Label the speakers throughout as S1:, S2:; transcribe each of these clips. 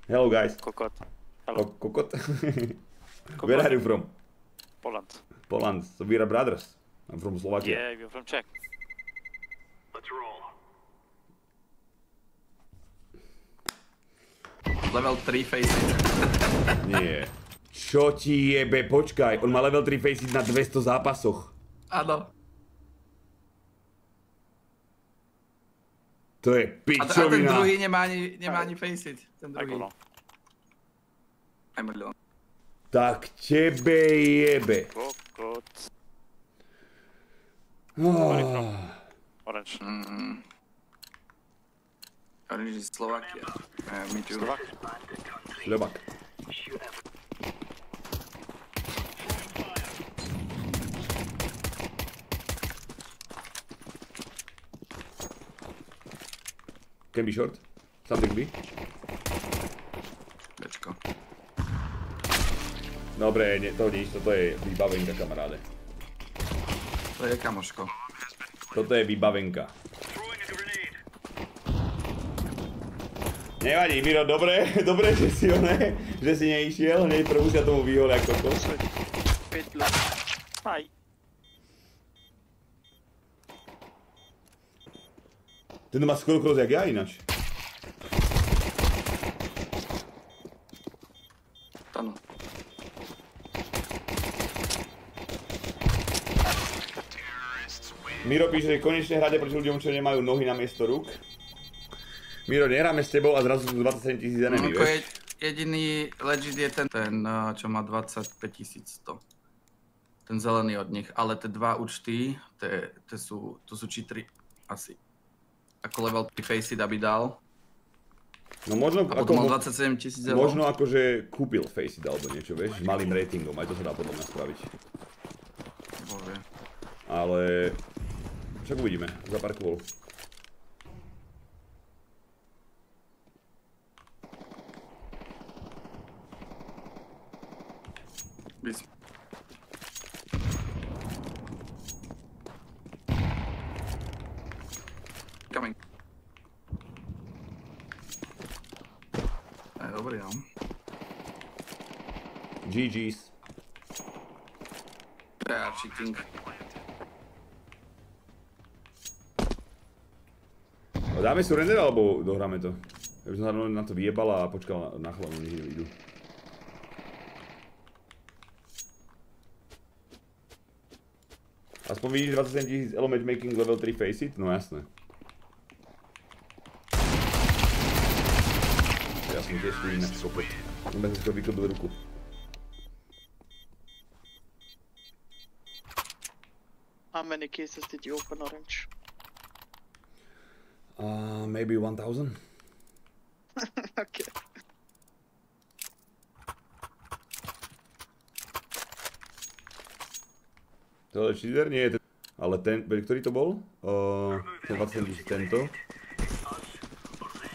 S1: Hello guys.
S2: Kokot. Hello.
S1: Kokot. Where are you from?
S2: Poland.
S1: Poland. So we are brothers. I'm from Slovakia.
S2: Yeah, you're from Czech.
S3: Let's roll.
S4: Level 3 facing.
S1: Nie. Čo ti jebe, počkaj, on má level 3 faceit na 200 zápasoch.
S4: Áno.
S1: To je
S4: A ten
S1: pičovina.
S4: druhý nemá ani faceit. Ten druhý. Aj milión.
S1: Tak tebe jebe.
S2: Kokot. Orange.
S4: Orange is Slovakia. Me too.
S1: Slovak. Can be short. Something B.
S4: Bečko.
S1: Dobre, to nič, toto je vybavenka, kamaráde.
S4: To je kamoško.
S1: Toto je vybavenka. Nevadí, Miro, dobre, že si že si neišiel, hneď prvú sa tomu vyhol ako to.
S2: 5 let. Aj.
S1: Ten má skoro cross jak ja ináč.
S4: Áno.
S1: Miro píše, že konečne hráte proti ľuďom, čo nemajú nohy namiesto rúk. Miro, nehráme s tebou a zrazu sú 27 000 enemy, vieš?
S4: Jediný legit je ten, čo má 25 100. Ten zelený od nich, ale tie dva účty, to sú cheatery asi. Ako level 3 faceit, aby dal.
S1: No možno,
S4: a potom mal 27 000 eur.
S1: Možno akože kúpil faceit alebo niečo, vieš, s malým ratingom, aj to sa dá podľa mňa spraviť.
S4: Bože.
S1: Ale však uvidíme, zaparkoval.
S4: Bis. Coming. Dobrý, no.
S1: GG's.
S4: Yeah, cheating.
S1: Dáme surrender alebo dohráme to? Ja by som sa na to vyjebal a počkal na chlanu, nech idú. Aspoň vidíš 27 000 elo matchmaking level 3 faceit? No jasné. Ja som tiež tu inak kopot. Môžeme si skoro vyklbil ruku.
S5: How many cases did you open, Orange?
S1: Maybe 1000.
S5: Okay.
S1: To je cheater? Nie je ten. Ale ten, ktorý to bol? Ten 27 000 tento.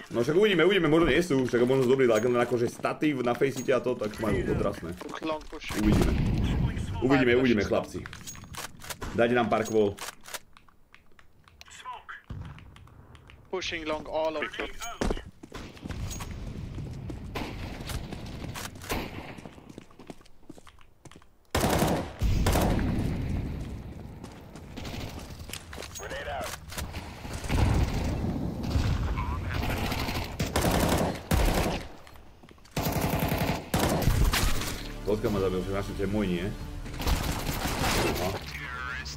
S1: No však uvidíme, možno nie sú, však možno sú dobrý, ale akože statív na faceite a to, tak majú otrasné. Uvidíme chlapci. Dajte nám pár kvôl.
S5: Pushing long all of them.
S1: Toľka ma zabil, že našli, že môj nie.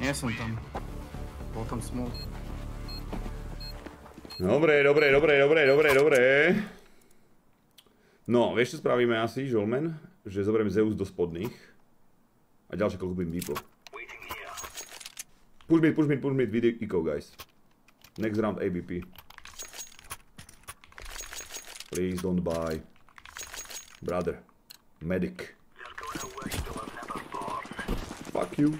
S4: Nie som tam. Bol tam smol.
S1: Dobre. No, vieš čo spravíme asi, Žolmen? Že zoberiem Zeus do spodných. A ďalšie koľko budem výpo. Push mid, video eco, guys. Next round ABP. Please don't buy. Brother. Medic. Fuck you.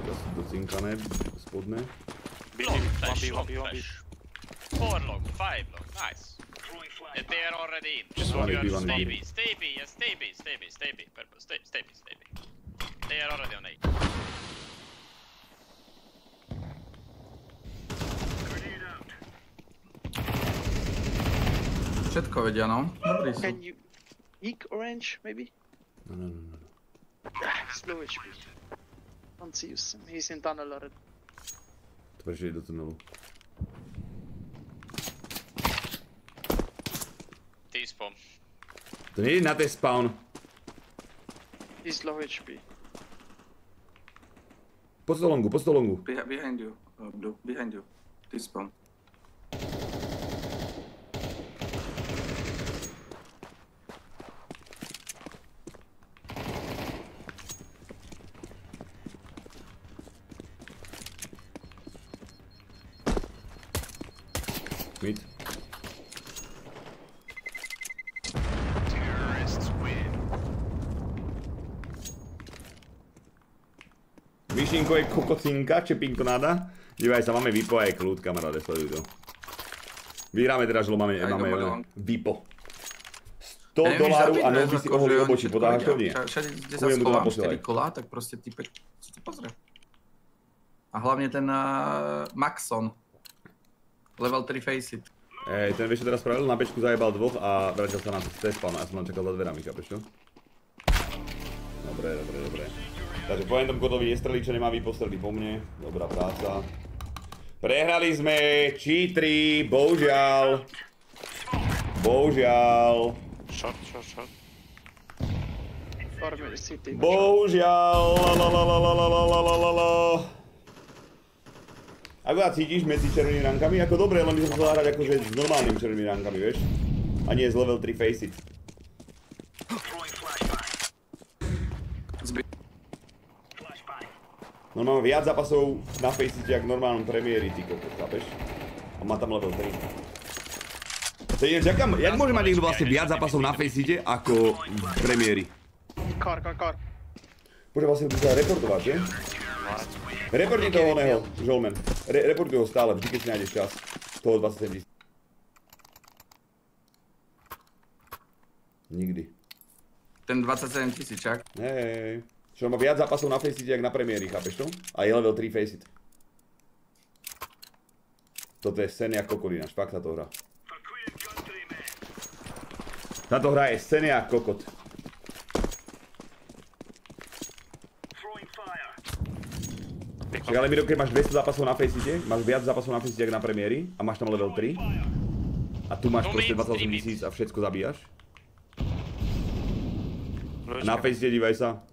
S1: Teraz sú docinkané, spodné.
S2: Long flash, long flash. 4 long, 5 long, nice. And they are already in. Just
S1: One
S2: stay
S1: AP.
S2: B, stay B, yes, stay B. Purple, stay B. They are already on A.
S4: všetko vedia, no. Dobrý sú.
S5: Can you peek orange, maybe?
S1: No.
S5: Slow HP. Don't see him. He's in tunnel already.
S1: To prečo do tunelu.
S2: T-spawn.
S1: To nie je na tej spawn.
S5: He's low HP.
S1: Poď do longu.
S4: Behind you. Behind you. T-spawn.
S1: Mid. Myšinko je kokocinka, čepinko nada. Dívaj sa, máme Vipo a je kľud, kamaráde, sleduj to. Vyhráme teda, že máme Vipo. $100 a nohy si oholí obočí, podáš to nie?
S4: Všade, kde sa schovám 4 kola, tak proste typek si to pozrie. A hlavne ten Maxon. Level 3 face it.
S1: Ten vieš čo teraz spravil? Na bečku zajebal dvoch a vrátil sa na spawn a ja som tam čakal za dverami, chápeš čo? Dobre. Takže po jednom kotovi nestrelí, čo nemá vypostrelí po mne. Dobrá práca. Prehrali sme, cheatri, bohužiaľ.
S2: Short.
S1: Bohužiaľ, Ako sa cítiš medzi červenými rankami? Ako dobre, len by som chcel hrať akože s normálnymi červenými rankami, vieš? A nie z level 3 face it. No mám viac zápasov na face it, jak v normálnom premiéri, ty kokos, chápeš? A má tam level 3. To je, čakám, jak môže mať niekto vlastne viac zápasov na face ite ako v premiéri?
S5: Car.
S1: Bože, vlastne by sa reportovať, že? Reportuj toho oného, Žolmen. Reportuj ho stále, vždy keď si nájdeš čas. Toho 27 000. Nikdy.
S4: Ten 27 000, čak?
S1: Hej. Čo má viac zápasov na face it, jak na premiéri, chápeš to? A je level 3 face it. Toto je scény ako kokot ináč, fakt táto hra. Táto hra je scény ako kokot. Však ale Miro, keď máš 200 zápasov na face ite, máš viac zápasov na face ite, jak na premiéri a máš tam level 3 a tu máš proste 28 000 a všetko zabíjaš. A na face ite, dívaj sa.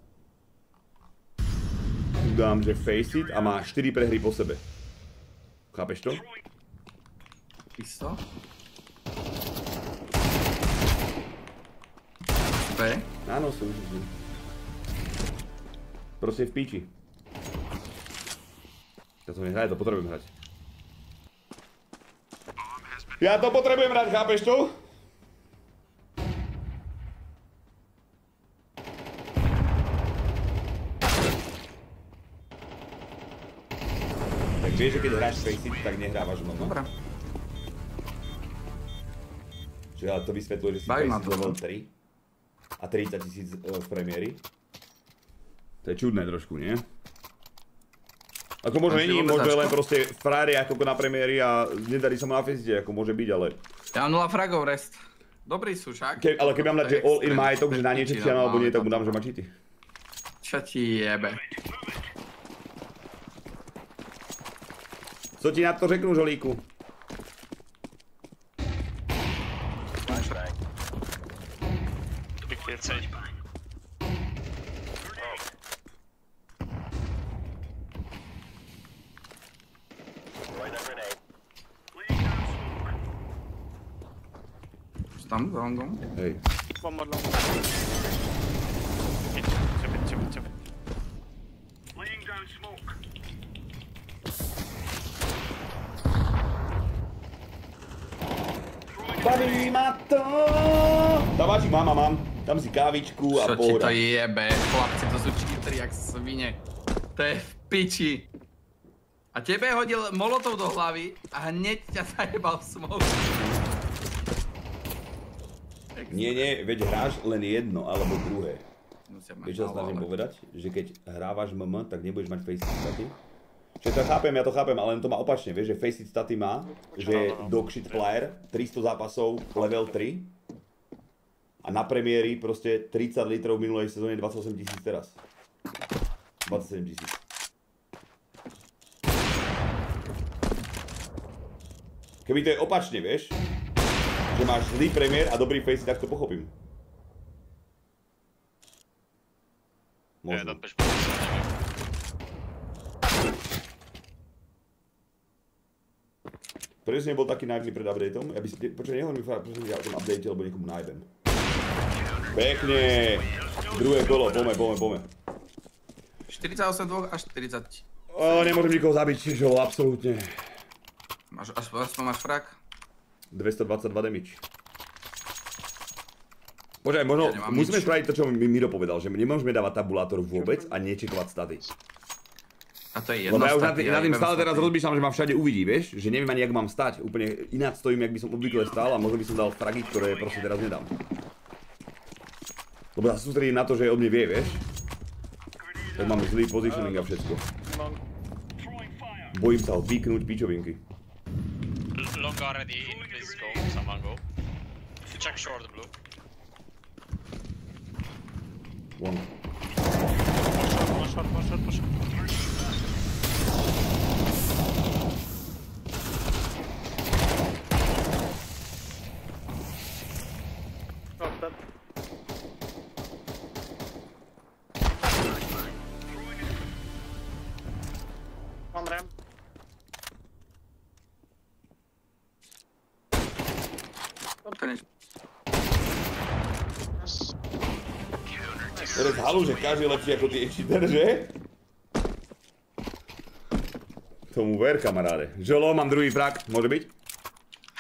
S1: Tu dám, že face it a má 4 prehry po sebe. Chápeš to?
S4: Isto? B?
S1: Áno, sú. Proste v píči. Ja to nehrať, to potrebujem hrať. Ja to potrebujem hrať, chápeš to? Tak vieš, že keď hráš face it, tak nehrávaš mama.
S4: Dobre.
S1: Čiže ale to vysvetľuje, že si face it level 3 a 30 000 v premiéri. To je čudné trošku, nie? Ako možno není, možno len proste frajery ako na premiéri a nedarí sa mu na face-ite, ako môže byť, ale... Ja
S4: mám 0 fragov rest. Dobrý sú však.
S1: Ale keby mám dať, že all in majetok, že na niečo čiano alebo nie, tak mu dám, že má cheaty.
S4: Čo ti jebe?
S1: Co ti na to řeknu, žolíku?
S4: Tam, za hongom.
S1: Hej.
S5: One more long.
S2: Chop it.
S3: Laying down smoke.
S1: Baví ma to! Taváčik mám. Dám si kávičku a
S4: pohoda. Čo ti to jebe? Chlapci, to sú cheatery jak svine. To je v piči. A tebe hodil molotov do hlavy a hneď ťa zajebal v smoke.
S1: Nie, veď hráš len jedno alebo druhé. Vieš, čo sa snažím povedať? Že keď hrávaš MM, tak nebudeš mať face staty. Čiže ja to chápem, ale to má opačne, vieš, že Faceit staty má, že dogshit flyer, 300 zápasov, level 3 a na premiéry proste 30 litrov v minulej sezóne, 28 000 teraz. 27 000. Keby to je opačne, vieš, že máš zlý premiér a dobrý Faceit, tak to pochopím. Možno. Prečo si nebol taký naivný pred updateom? Ja by si... Počkaj, nehovorím mi prečo ja o tom update, lebo niekomu najbem. Pekne! Druhé kolo, poďme.
S4: 48 a 40.
S1: Nemôžem nikoho zabiť, žolo, absolútne.
S4: Aspoň máš frak?
S1: 222 damage. Počkaj, možno musíme spraviť to, čo mi Miro povedal, že nemôžeme dávať tabulátor vôbec a nečekovať staty.
S4: A to je jedno.
S1: Lebo ja už nad tým stále teraz rozmýšľam, že ma všade uvidí, vieš? Že neviem ani, jak mám stať. Úplne ináč stojím, jak by som obvykle stál a možno by som dal fragy, ktoré proste teraz nedám. Lebo sa sústredím na to, že od mne vie, vieš? Tak mám zlý positioning a všetko. Bojím sa ho vyknúť pičovinky.
S2: Long already in, please go. Someone go. Check short blue.
S1: One.
S2: One short.
S5: One ramp.
S1: Teraz halu, že každý je lepší ako ty cheater, že? Tomu ver, kamaráde. Žolo, mám druhý frak, môže byť?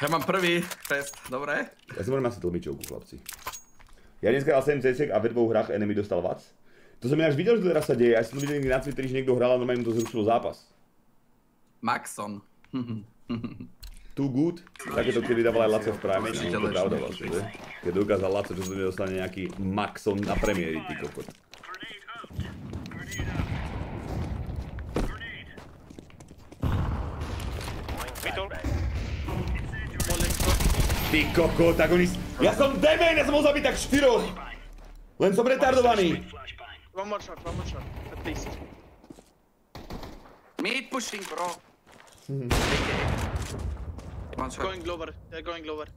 S4: Ja mám prvý fest, dobre?
S1: Ja si môžem asi tlmičovku, chlapci. Ja dneska dal 7 CSek a ve dvoch hrách enemy dostal vac. To som ináč videl, že to teraz sa deje. Ja som videl na Twitteri, že niekto hral a normálne mu to zrušilo zápas.
S4: Maxon.
S1: Too good. Takéto kedy dával aj Laco v Prime, no to je pravda vlastne, že? Keď dokázal Laco, že to nedostane nejaký Maxon na premiéry, ty kokot. Ty kokot, tak oni... Ja som demen, ja som mohol zabiť tak 4. Len som retardovaný.
S5: One more shot, at least.
S4: Mid pushing, bro. One shot.
S5: Going lower, they're going lower.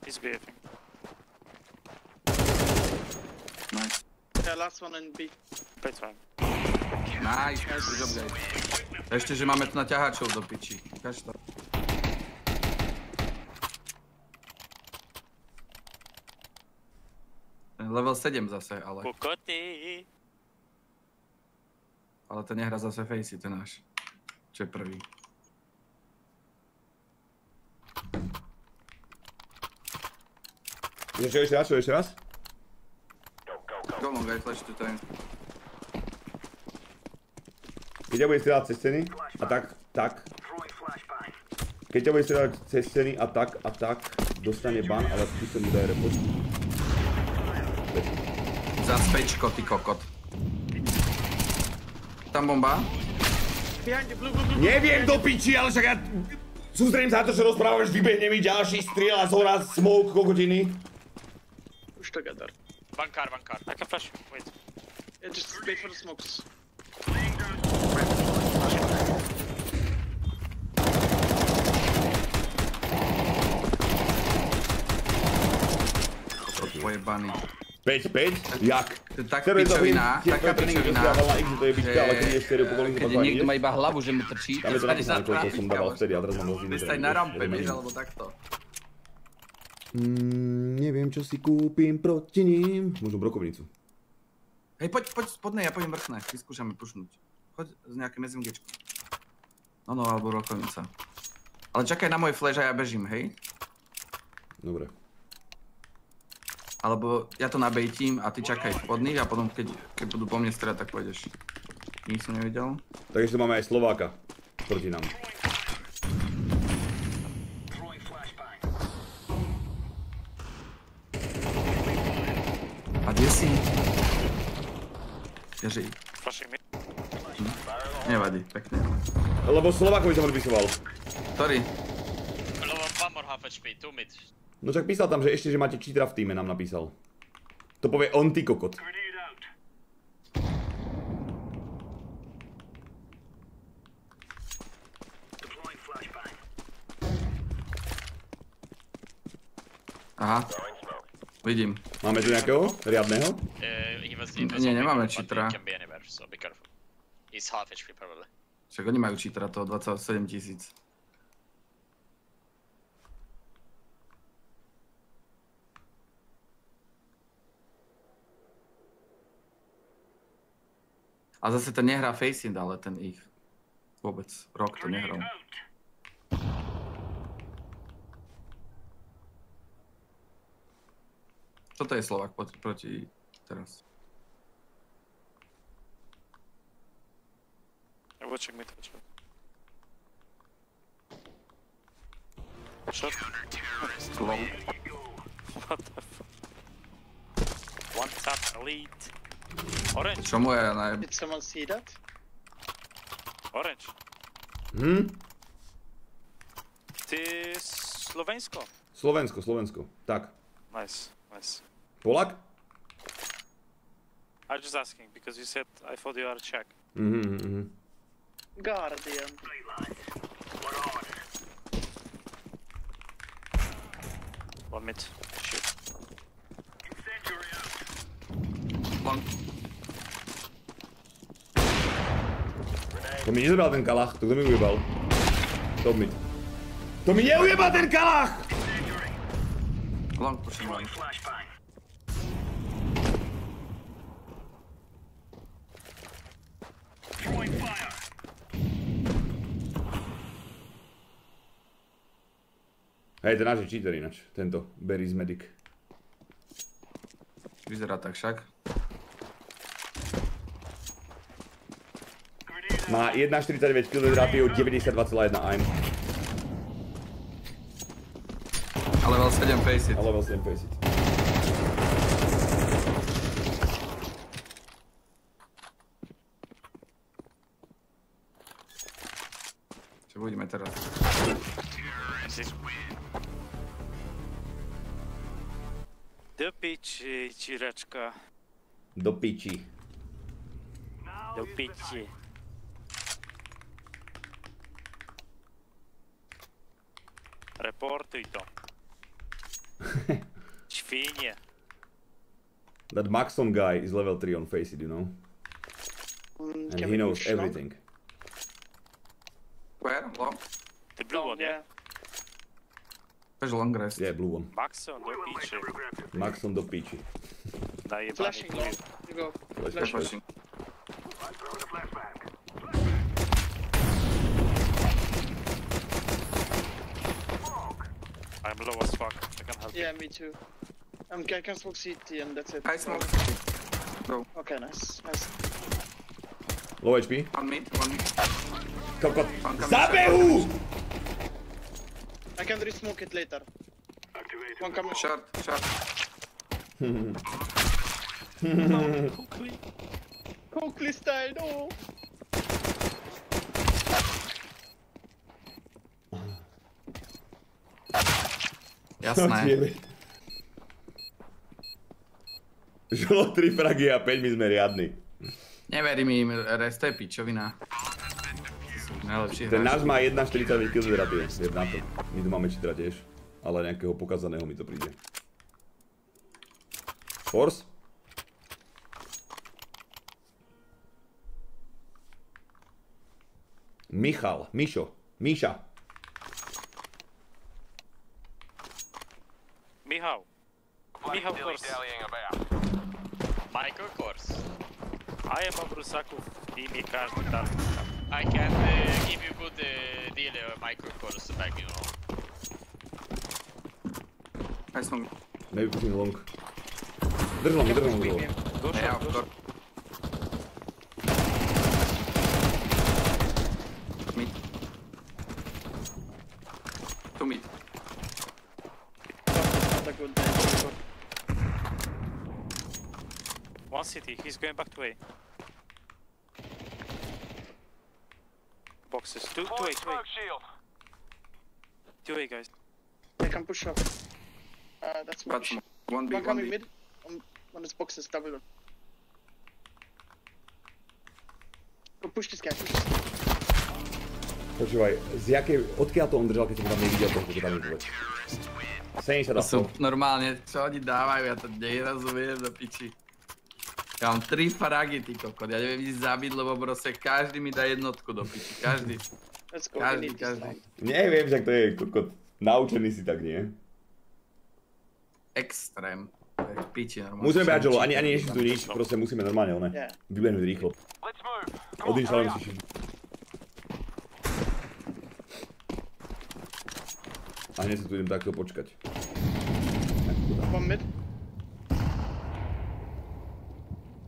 S2: He's BFing.
S4: Nice.
S5: Yeah, last one in B.
S2: Play time.
S4: Nice, good job, guys. Ešte, že máme tu na ťaháčov do piči. Ukáž to. Level 7 zase, ale...
S2: Kukoty.
S4: Ale to nehrá zase Faceit, to je náš. Čo je prvý.
S1: Čo ešte raz?
S4: Go long, guys, flash to time.
S1: Keď ťa bude strieľať cez scény a tak. Keď ťa bude strieľať cez scény a tak, dostane ban, ale tu sa mu daj report.
S4: Za spečko, ty kokot. Tam bomba.
S5: Behind you, blue.
S1: Neviem do piči, ale však ja... Sústredím sa na to, čo rozprávaš, vybehne mi ďalší striel a zhora smoke kokotiny.
S5: Push together.
S2: One car. I can flash. Wait.
S5: Yeah, just wait for the smokes.
S4: Pojebaný.
S1: 5? Jak?
S4: To je tak pičovina, taká pičovina, keď niekto má iba hlavu, že mu trčí,
S1: tam je to napísané, koľko som dával vtedy, a teraz mám rozdiný.
S4: Vystaj na rampe, vieš, alebo takto.
S1: Neviem, čo si kúpim proti ním. Možno brokovnicu.
S4: Hej, poď spodne, ja poďem vrchné, vyskúšame pušnúť. Choď z nejaké SMGčko. No, alebo brokovnica. Ale čakaj na môj flash a ja bežím, hej?
S1: Dobre.
S4: Alebo ja to nabejtím a ty čakaj spodných a potom keď budú po mne strieľať, tak pôjdeš. Nik som nevidel.
S1: Tak ešte máme aj Slováka proti nám.
S4: A kde si? Ježi.
S2: Flashing me.
S4: Nevadí, pekne.
S1: Lebo Slovákovi som odpisoval.
S4: Ktorý?
S2: One more half HP, 2 mid.
S1: No čak písal tam, že ešte, že máte cheatera v týme, nám napísal. To povie on, ty kokot.
S3: Grenade out. Deploying flashbang.
S4: Aha. Vidím.
S1: Máme tu nejakého? Riadného?
S4: Nie, nemáme cheatera.
S2: So be careful. He's half HP probably.
S4: Však oni majú cheatera toho 27 000. A zase ten nehrá Faceit, ale ten ich. Vôbec. Rok to nehral. Toto je Slovák proti teraz.
S6: Watching mid. Shot.
S4: Long.
S6: What the fuck? One tap elite. Orange.
S4: Čo mu je na...
S5: Did someone see that?
S6: Orange. Ty Slovensko.
S1: Slovensko. Tak.
S6: Nice.
S1: Polak?
S6: I'm just asking because you said I thought you are Czech.
S5: Guardian.
S6: One mid. Shit.
S4: Long.
S1: To mi nezabral ten kalach, to kto mi ujebal? Top mid. To mi neujebal ten kalach!
S4: Long pushing long.
S3: Flashbang. Throwing fire.
S1: Hej, ten náš je cheater inač, tento Berry's Medic.
S4: Vyzerá tak však.
S1: Má 1,49 kg rapiu, 92,1 aim.
S4: A level 7 Faceit.
S1: A level 7 Faceit.
S4: Čo budeme teraz?
S6: Do piči, čiračka.
S1: Do piči.
S6: Do piči. Reportuj to. Čvíně.
S1: That Maxon guy is level 3 on Faceit, you know? And he knows everything.
S4: Where? Long?
S6: The blue one, yeah?
S4: There's long rest.
S1: Yeah, blue one.
S6: Maxon do piči.
S1: Maxon do piči.
S6: Najebaný
S5: Flashing
S6: blue.
S5: long. You go.
S1: Flash.
S4: Pushing.
S3: I'm throwing a flashbang.
S6: I'm low as fuck. I can help
S5: Yeah, me too. I can smoke CT and that's it.
S4: I smoke. Go.
S5: Okay, nice.
S1: Low HP.
S4: One mid.
S1: Kokot.
S4: One coming.
S1: Zabehu!
S5: I can re-smoke it later.
S3: Activate.
S5: One coming.
S4: Short.
S5: Coakley style, no!
S4: Jasné.
S1: Žolo 3 fragy a 5, my sme riadni.
S4: Neverím im, rest to je pičovina. Sú najlepší
S1: Ten
S4: hráči.
S1: náš má 1,49 kg rapie, vied na to. My tu máme cheatera tiež, ale nejakého pokazaného mi to príde. Force? Michal, Mišo, Míša.
S6: Michał, course.
S2: Michael course.
S6: I am a Brusaku w teamie każdy tam.
S2: I can give you good deal Michael course back, you know.
S4: I smoke.
S1: Maybe pushing long. Drž long.
S6: Go
S4: Yeah,
S6: short,
S4: of
S6: go
S4: course. Mid. Two mid.
S5: Not a good day.
S6: One city, he's going back to A. boxes. Two A, two A. Two A, guys.
S5: They can push up. That's my shit.
S4: One B,
S5: One
S4: one
S5: coming
S4: B.
S5: mid. One is boxes, double door. Go push this guy, push this guy.
S1: Počúvaj, odkiaľ to on držal, keď som tam nevidel toho, keď tam nepoveď? 70
S4: To sú normálne, čo oni dávajú, ja to nerozumiem do piči. Ja mám 3 fragy, ty kokot, ja neviem ísť zabiť, lebo proste každý mi dá jednotku do piči, každý.
S5: Let's go,
S4: Každý,
S5: we need this
S4: každý.
S5: round.
S1: Neviem, však to je kokot. Naučený si tak, nie?
S4: Extrém. To je v piči normálne.
S1: Musíme behať žolo, ani neši tu nič, proste musíme normálne, one.
S5: Yeah.
S1: Vybehnúť rýchlo. Odíš, ale musíš. A hneď sa tu idem takto počkať.
S5: One mid.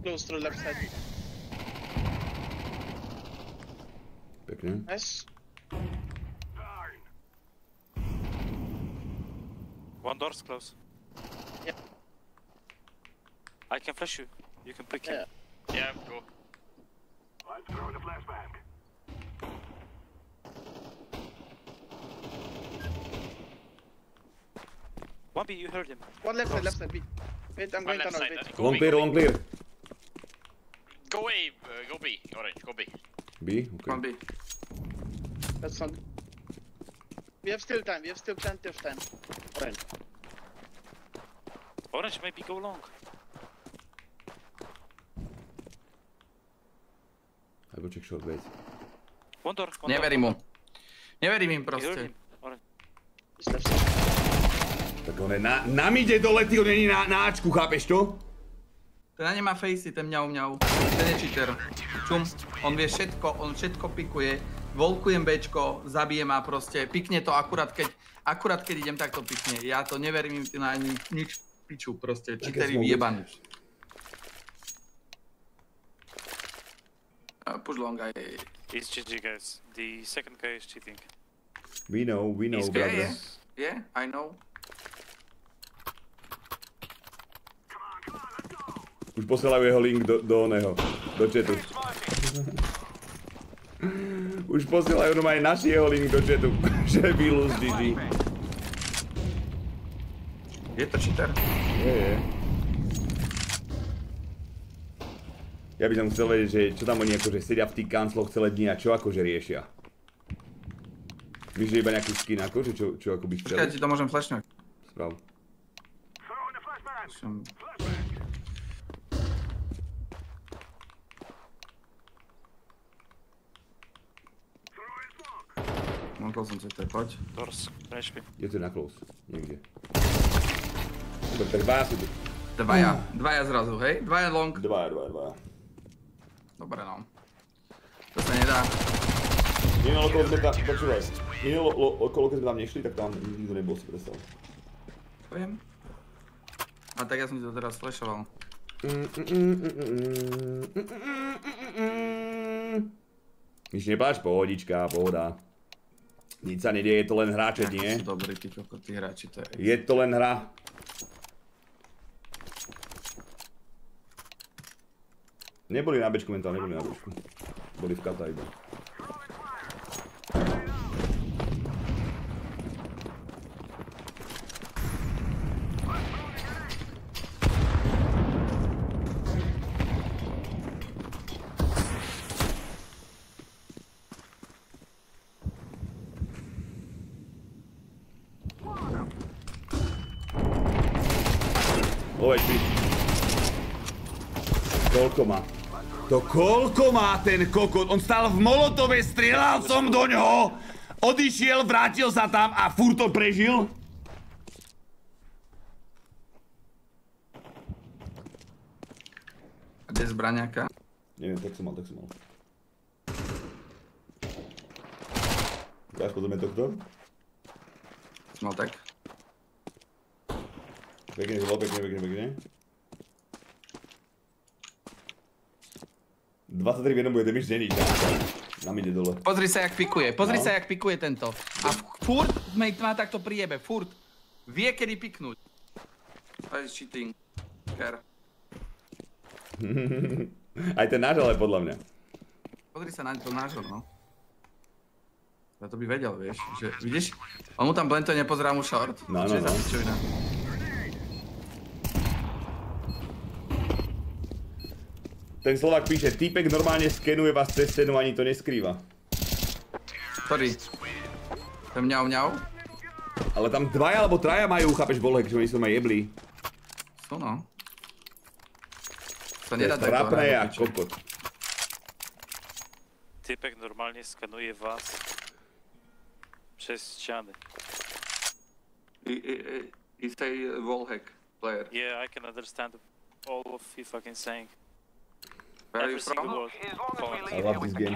S5: Close to the left side.
S1: Pekne.
S5: Nice.
S6: One door's close.
S5: Yeah.
S6: I can flash you. You can pick him.
S5: Yeah.
S2: Yeah, go.
S3: I'm throwing a flashbang.
S6: One B, you heard him.
S5: One left side, B. Wait, I'm
S2: One
S5: going
S2: left
S5: tunnel,
S2: side.
S5: wait.
S2: Go
S1: Long
S2: B,
S1: clear,
S2: go
S1: long
S2: B.
S1: clear.
S2: Go A, go B. Orange, go B.
S1: B?
S4: One
S1: Okay.
S4: B.
S5: That's not... We have still time, we have still plenty of time. Orange.
S6: Orange, maybe go long.
S1: I go check short, wait.
S6: One door.
S4: Neverím mu. Neverím im
S6: You heard
S4: proste.
S6: him. Orange.
S5: Just left side.
S1: Tak on je na mide dole, ty on není na Ačku, chápeš to?
S4: Ten nemá facey, ten mňau. Ten je cheater. Čum, on vie všetko, on všetko pikuje. Volkujem Bčko, zabije ma proste, pikne to akurát keď idem, tak to pikne. Ja to neverím im na nič piču proste, cheateri vyjebaní. Push long guy.
S6: He's GG, guys. The second guy is cheating.
S1: We know,
S6: He's
S1: brother.
S4: Yeah, I know.
S1: Už posielajú jeho link do oného, do chatu. Už posielajú aj naši jeho link do chatu, že je Bilus GG.
S4: Je to cheater?
S1: Je. Ja by som chcel vedieť, že čo tam oni akože sedia v tých kancloch celé dni a čo akože riešia. Víš, že iba nejaký skin akože, čo akoby chceli?
S4: Počkaj, ti to môžem flashnúť.
S1: Sprav.
S3: Throwing a flashbang.
S4: Montol som si to, poď.
S6: Doors, HP.
S1: Je to na close, niekde. Dobre, tak dvaja sú tu.
S4: Dvaja zrazu, hej? Dvaja long.
S1: Dvaja.
S4: Dobre no. To sa nedá.
S1: Minulé okolo sme tam, počúvaj. Minulé okolo, keď sme tam nešli, tak tam nikto nebol, si predstav.
S4: Viem. A tak ja som ti to teraz flashoval.
S1: Nič nepáč, pohodička, pohoda. Nič sa nedieje, je to len hráčet, nie?
S4: Sú dobrí tí kokotí hráči, to je.
S1: Je to len hra. Neboli na bečku mentálne, neboli na bečku. Boli v kata iba. Low HP. Koľko má? To koľko má ten kokot? On stál v molotove, strieľal som do ňoho, odišiel, vrátil sa tam a furt to prežil?
S4: A kde je zbraňaka?
S1: Neviem, tak som mal. Dáš pozrieme tohto?
S4: No tak.
S1: Pekne, pekne. 23 v jednom bude damage není, nám ide dole.
S4: Pozri sa, jak pikuje tento. A furt má takto priebe, furt. Vie, kedy piknúť. To je cheating. Ker.
S1: Aj ten náš, ale podľa mňa.
S4: Pozri sa na to nášho, no. Ja to by vedel, vieš, že vidíš? On mu tam blentuje, nepozerá mu short.
S1: No. Ten Slovák píše, týpek normálne skenuje vás cez scénu, ani to neskrýva.
S4: Ktorý? Ten mňau?
S1: Ale tam dvaja alebo traja majú, chápeš, volek, že oni sú ma jebli.
S4: Sú no.
S1: To je trapné jak kokot.
S6: Týpek normálne skenuje vás přes ściany.
S4: He say wallhack player.
S6: Yeah, I can understand all of you fucking saying.
S4: Where are you from?
S1: I love this game.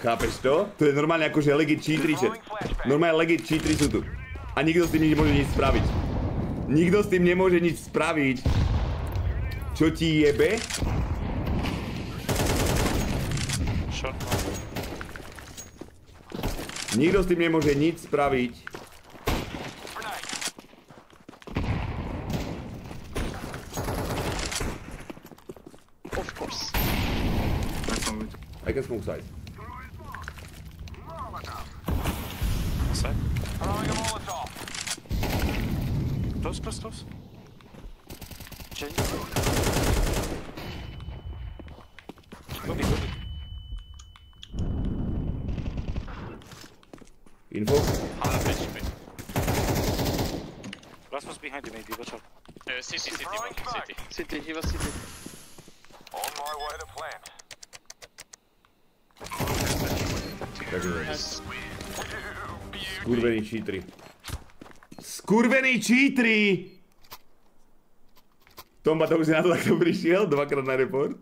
S1: Chápeš to? To je normálne akože legit cheatery, že? Normálne legit cheatery sú tu. A nikto s tým nemôže nič spraviť. Nikto s tým nemôže nič spraviť. Čo ti jebe? Nikto s tým nemôže nič spraviť.
S5: Of course.
S1: I can smoke side.
S6: Side? Close. Change. Go B.
S1: Info?
S6: Last was behind you maybe, watch out.
S2: City.
S5: City, he was city.
S3: On my way to plant.
S5: Nice.
S1: Skurvený cheatery. Skurvený cheatery! Tomba, to už si na to takto prišiel? Dvakrát na report?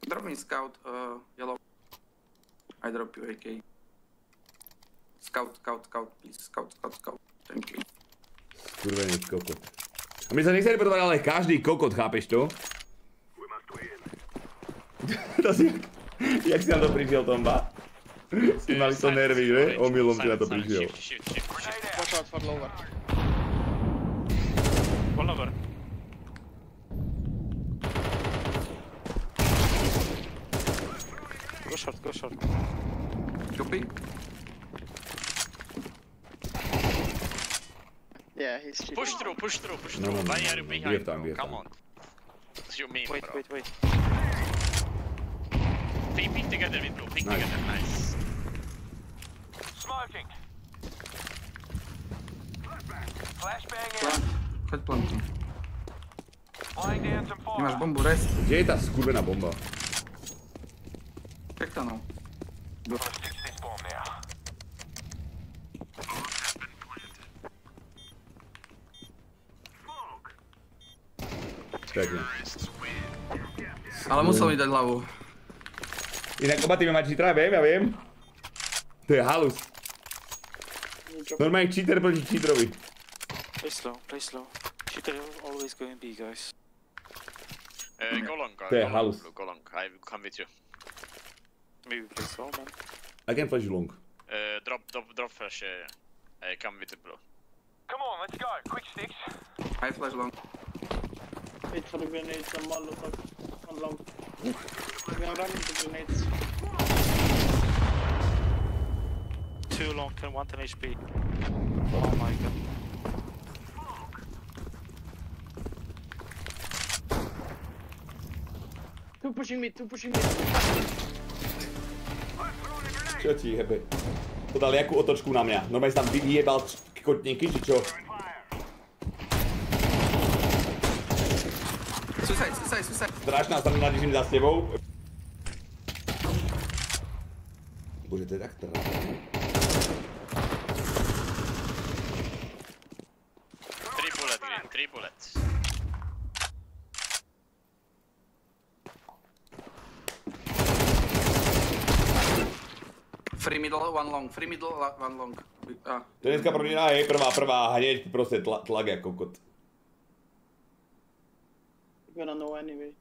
S4: Drop me scout, yellow. I drop you AK. Scout, please. Scout. Thank you.
S1: Skurvený kokot. A my sa nechceli reportovať, ale každý kokot, chápeš to? To si... Jak si na to prišiel, Tomba? Si mali to nervy, že? Omylom si na to prišiel.
S5: Watch out for lower.
S6: One over. Go short.
S4: Copy.
S5: Yeah, he's cheating.
S2: Push through.
S1: No.
S2: Why are you behind,
S1: Time.
S2: Come on. What you mean,
S6: Wait.
S2: bro? Pick together with blue, together, nice.
S3: Smoking. Flashbang
S4: Plant. Choď plantu.
S3: Laying down some
S4: Nemáš
S3: fire.
S4: bombu, rest.
S1: Kde je tá skurvená bomba?
S4: Check to no.
S3: Gonna fix this bomb now.
S1: Pekne.
S4: Ale musel mi dať hlavu.
S1: Inak oba týmy máš cheatera, ja viem. To je halus. Normálne cheater proti cheaterovi.
S6: Play slow. Cheater always going B, guys.
S2: Go long,
S1: To je halus.
S2: go long. I will come with you.
S6: Maybe play slow, man.
S1: I can flash long.
S2: Drop flash. I come with the blue.
S3: Come on, let's go. Quick sticks.
S4: High flash long.
S5: Wait for the grenades and molotov on long. We can run into grenades.
S6: 2 long, 110 HP. Oh my god.
S5: Two pushing me.
S1: Čo ti jebe? To dal jakú otočku na mňa. Normálne si tam vyjebal kotníky, či čo?
S4: Suicide.
S1: Strašná sa nadížim za tebou. Bože, to je tak trápne.
S2: 3 bullet, Green, 3 bullets.
S4: Free middle, one long.
S1: To je dneska proti nás, prvá, hneď proste tlak jak kokot.
S5: We're gonna know anyway.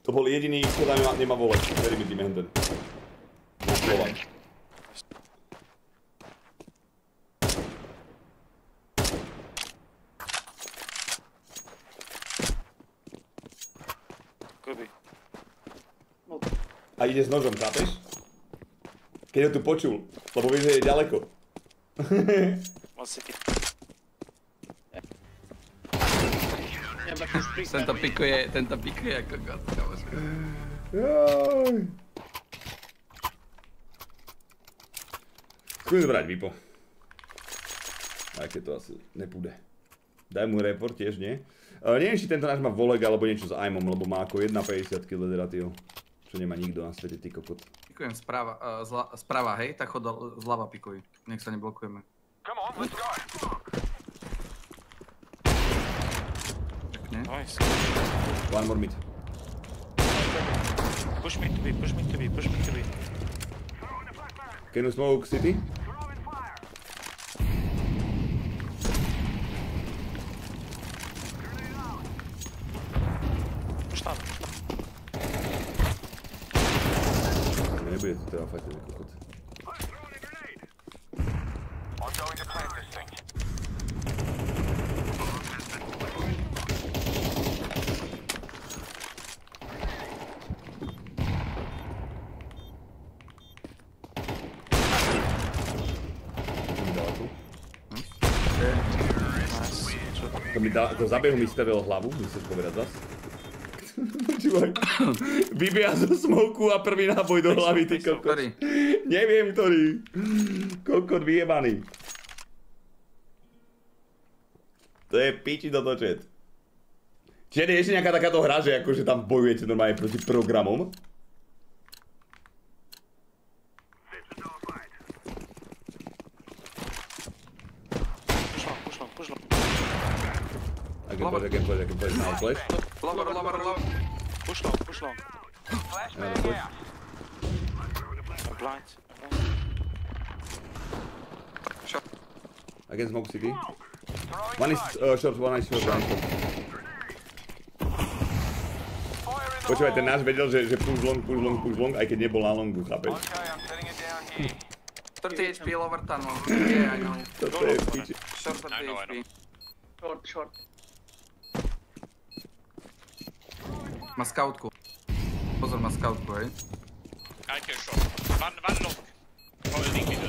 S1: To bol jediný, čo tam nemá volať. Verím mi tým henten.
S6: Gobi.
S1: A ide s nožom, chápeš? Keď ho tu počul, lebo vie, že je ďaleko.
S6: One city.
S4: Tento pikuje ako god, kamoška.
S1: Jaj. Skúsim zobrať Vipo. Aj keď to asi nepúde. Daj mu report tiež, nie? Neviem, či tento náš má voleg alebo niečo s aimom, lebo má ako 1,50 kg ratio. Čo nemá nikto na svete, ty kokot.
S4: Pikujem sprava, hej, tak chod zľava pikuj. Nech sa neblokujeme.
S3: Come on, let's go.
S4: Pekne.
S6: Nice.
S1: One more mid.
S6: Push me to B, push me to B, push me to B.
S1: Can you smoke city?
S6: Push down.
S1: Nebude to teda fakt ten kokot.
S3: I'm going to cleanse this thing.
S1: To zabehu mi stavil hlavu, musíš povedať zas. Počúvaj. Vybieha zo smoku a prvý náboj do hlavy, ty kokot.
S4: Ktorý?
S1: Neviem, ktorý. Kokot vyjebaný. To je piči do točet. Čiže je ešte nejaká takáto hra, že akože tam bojujete normálne proti programom?
S6: Push long.
S1: I can play now, flash.
S4: Lover.
S6: Push long.
S3: Flashbang out.
S6: I'm blind.
S1: I can smoke city.
S3: Throwing
S1: One is short, one is short.
S3: fire in the
S1: Počúvaj, ten
S3: hole.
S1: náš vedel, že push long, aj keď nebol na longu, chápeš?
S3: Okay, I'm setting it down here.
S4: 30 HP lover tunnel. Yeah, I know.
S1: Toto je piči.
S4: Short 30
S2: I know.
S4: HP.
S5: Short.
S4: Má scoutku. Pozor, má scoutku, hej.
S2: I can shot. One long. Holding middle.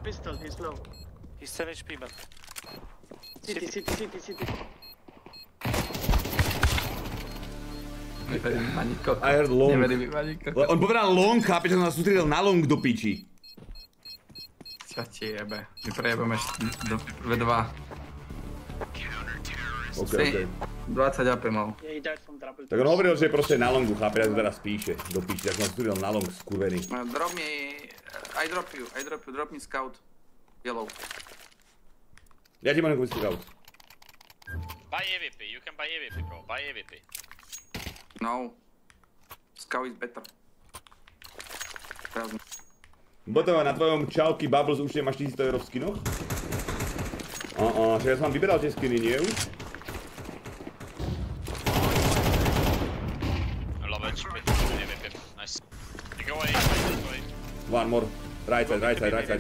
S5: Pistol, he's low.
S6: He's 10 HP, man.
S5: City.
S4: Neverím ma niko.
S1: I heard long.
S4: Neverím ma niko.
S1: On povedal long, chápeš, že som nás sústredil na long do piči.
S4: Čo ti jebe? My prejebeme V2.
S1: Okay.
S4: 20 AP mal.
S5: Yeah, he died from trouble.
S1: Tak on hovoril, že proste na longu, chápeš, ja to teraz píše do piči, tak som nás sústredil na long, skurvený.
S4: Drop me... I drop you, drop me scout. Yellow.
S1: Ja ti môžem kúpiť scout.
S2: Buy AVP, you can buy AVP, bro. Buy AVP.
S4: No. Scout is better. Prázdno.
S1: Botova, na tvojom čauky Bubbles už nemáš 1000 € v skinoch? Že ja som vám vyberal tie skiny, nie už?
S2: Low HP. AVP. Nice. Go away, go away.
S1: One more. Right side,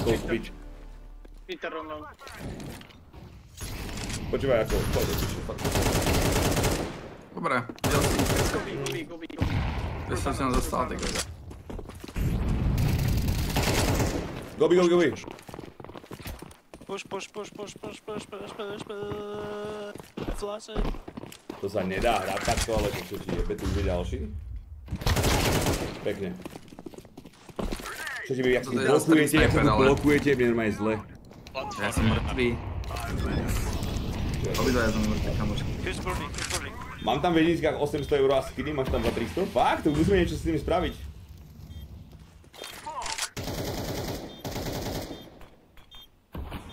S1: close to pitch.
S5: Peter on long.
S1: Počúvaj, ako...
S4: Dobre.
S5: Gobi.
S4: Ja som sa dostal, tak dobre.
S1: Gobi.
S6: Push. Flash it.
S1: To sa nedá hrať takto, ale to čo ti jebe, tu už je ďalší. Pekne. Čo ti jak si blokujete, mne normálne zle.
S4: Ja som mŕtvý. Obidvaja som mŕtvý, kamošky.
S6: Who's burning?
S1: Mám tam v jedinskách 800 € a skiny, máš tam za 300? Fakt, to musíme niečo s tým spraviť.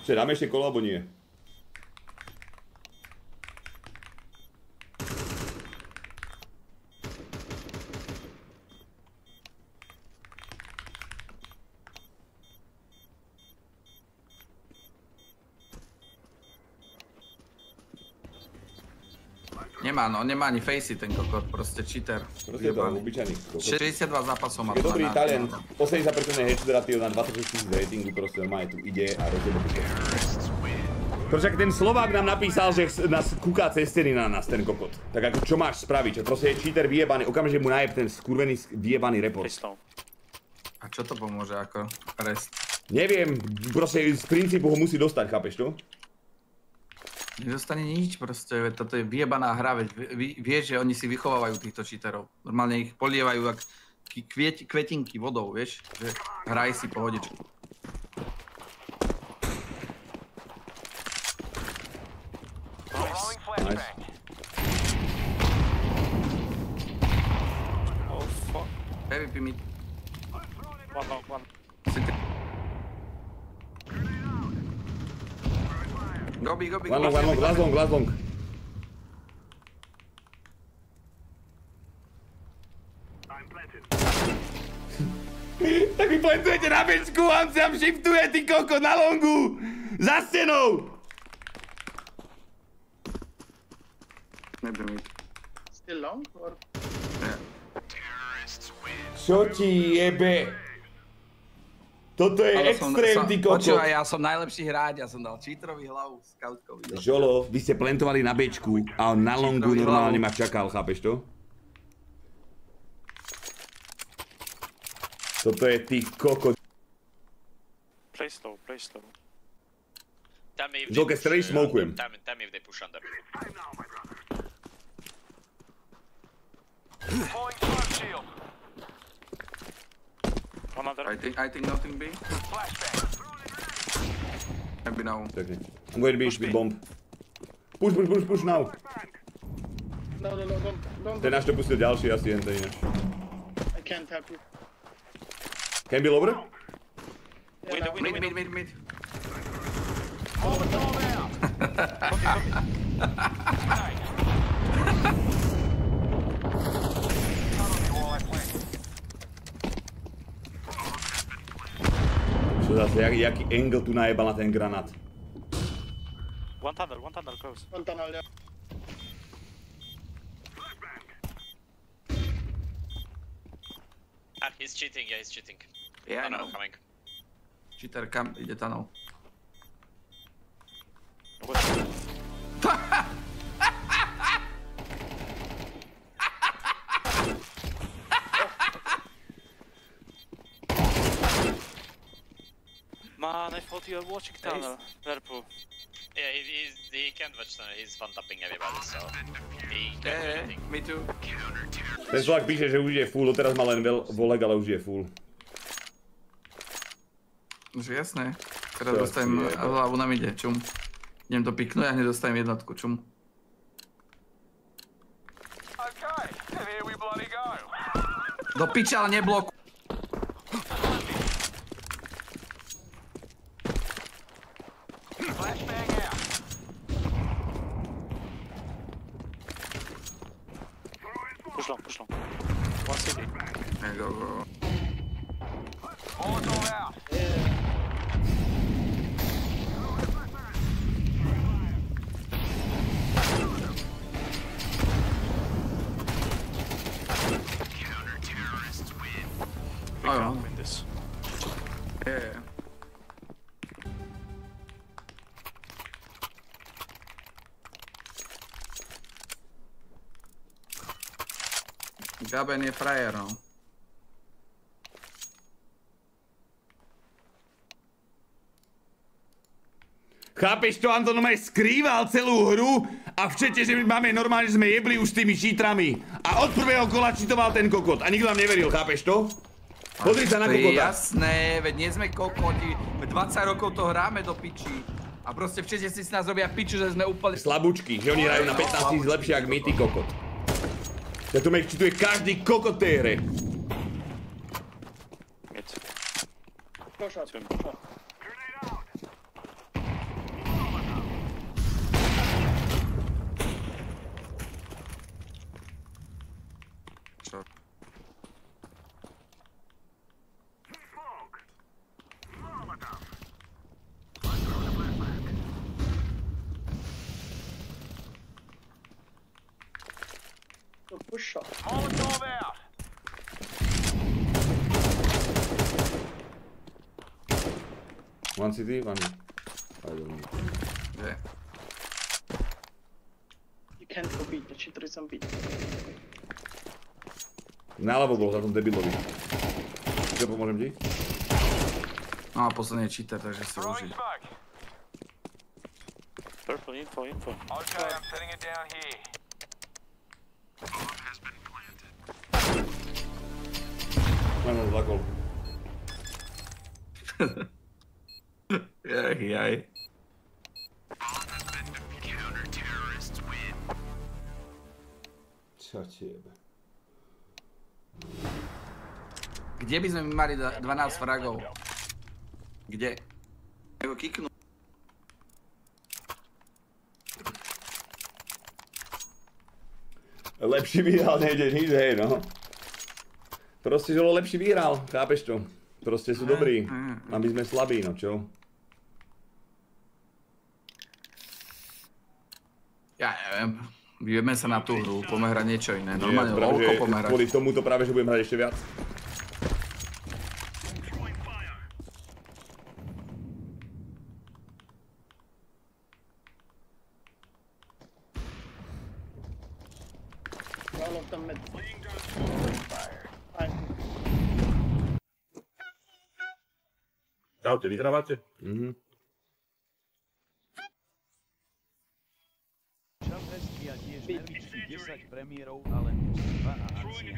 S1: Čiže dáme ešte kolo, alebo nie?
S4: Nemá ani facey ten kokot, proste cheater.
S1: Proste je to obyčajný kokot.
S4: 62 zápasov má.
S1: Je dobrý talent, 80% headshot ratio na 26 000 ratingu, proste normálne tu ide a rozjebe to. Proč ten Slovák nám napísal, že nás kúká cez steny na nás, ten kokot. Tak ako čo máš spraviť? Čo proste je cheater vyjebaný, okamžite mu najeb ten skurvený vyjebaný report.
S4: A čo to pomôže ako rest?
S1: Neviem, proste z princípu ho musí dostať, chápeš to?
S4: Nedostane nič proste, toto je vyjebaná hra, veď vieš, že oni si vychovávajú týchto cheaterov. Normálne ich polievajú jak kvetinky vodou, vieš, že hraj si pohodičku.
S1: Nice.
S6: Oh fuck.
S4: PvP mid.
S6: One long, one.
S4: Go B, go B,
S1: One long, last long. Tak vy plantujete na bečku, on tam shiftuje, ty koko, na longu! Za stenou!
S4: Maybe mid.
S5: Still long or?
S4: Yeah.
S1: Čo ti jebe? Toto je extrém, ty koko.
S4: Počúvaj, ja som najlepší hráč, ja som dal cheaterovi hlavu, scoutkovi.
S1: Žolo, vy ste plantovali na bečku a on na longu normálne ma čakal, chápeš to? Toto je ty koko.
S6: Play slow, play slow.
S1: Žolke, strelíš, smokujem.
S2: Tell me if they push under.
S3: Deploying smoke shield.
S6: One under.
S4: I think nothing B.
S3: Flashbang.
S4: Maybe now.
S1: Pekne. I'm going to be with bomb. Push now.
S5: No, don't.
S1: Ten náš to pustil ďalší asi jen ten ináč.
S5: I can't help you.
S1: Can be lower?
S5: Yeah,
S4: Mid.
S3: Molotov out.
S1: Čo zase, jaký angle tu najebal na ten granát.
S6: One tunnel close.
S5: One tunnel, yeah.
S2: He's cheating, yeah, he's cheating.
S4: Yeah, I
S2: Tunnel
S4: know.
S2: coming.
S4: Cheater kam, ide tunnel.
S6: Man, I thought you were watching tunnel. Verpo.
S2: Yeah, he can't watch tunnel, he's one tapping everybody, so he can't do anything.
S4: Me too.
S1: Ten Slovák píše, že už je full, doteraz má len volek, ale už je full.
S4: Už jasné. Teraz dostanem hlavu na mide, čum. Idem to piknúť a hneď dostanem jednotku, čum.
S3: Okay, and here we bloody go.
S4: Do piča, ale nebloku.
S3: Flashbang out.
S6: Push long. One city.
S4: Yeah, go.
S3: Molotov out.
S6: We can't win this.
S4: Yeah. Gaben je frajer, no.
S1: Chápeš to, Anton ma skrýval celú hru a v čete, že máme normálne, že sme jebli už s tými cheatrami. A od prvého kola cheatoval ten kokot a nikto nám neveril, chápeš to? Pozri sa na kokota.
S4: To je jasné, veď nie sme kokoti, 20 rokov to hráme do piči. A proste v čete si s nás robia piču, že sme úplne...
S1: Slabúčky, že oni hrajú na 15 000 lepšie jak my, ty kokot. Ja tu ma ich cheatuje každý kokot tej hre.
S6: Mid.
S5: Go shot.
S4: Short.
S5: Go push shot.
S3: Molotov out.
S1: One city, one... I don't know.
S4: Yeah.
S5: být, cheatery sem být.
S1: Náľavo bol za tom debilovi. Čo, pomôžem ti?
S4: No a posledný je cheater, takže si
S3: Throwing
S4: užij.
S3: smoke.
S6: Purple info, info.
S3: Okay, I'm setting it down here.
S1: Len nás zlakol.
S4: Jaj.
S1: Čo tiebe?
S4: Kde by sme mali 12 fragov? Kde? Jeho kiknú.
S1: Lepší vyhral nejde nič, hej no. Proste, že lepší vyhral, chápeš to? Proste sú dobrí. A my sme slabí, no čo?
S4: Ja neviem. Vyjeme sa na tú hru, poďme hrať niečo iné.
S1: Nie,
S4: Normálne
S1: práve,
S4: lolko
S1: že
S4: poďme hrať.
S1: kvôli tomuto práve, že budem hrať ešte viac.
S5: All of them mid. Fine.
S1: Čaute, vyhrávate?
S7: Čauhezky a tiež najvyšší 10 premiérov, ale plus 2 a akcie.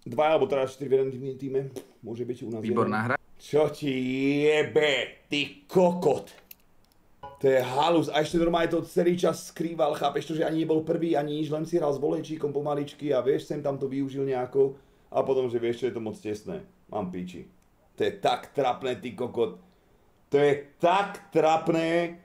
S1: Dva alebo teda 4 v jednom týme. Môže byť u nás
S4: Výborná hra.
S1: Čo ti jebe, ty kokot? To je halus. A ešte normálne to celý čas skrýval, chápeš to, že ani nebol prvý, ani nič, len si hral s volejčíkom pomaličky a vieš, sem tam to využil nejako. A potom, že vieš, čo je to moc tesné. Mám piči. To je tak trapné, ty kokot. To je tak trapné.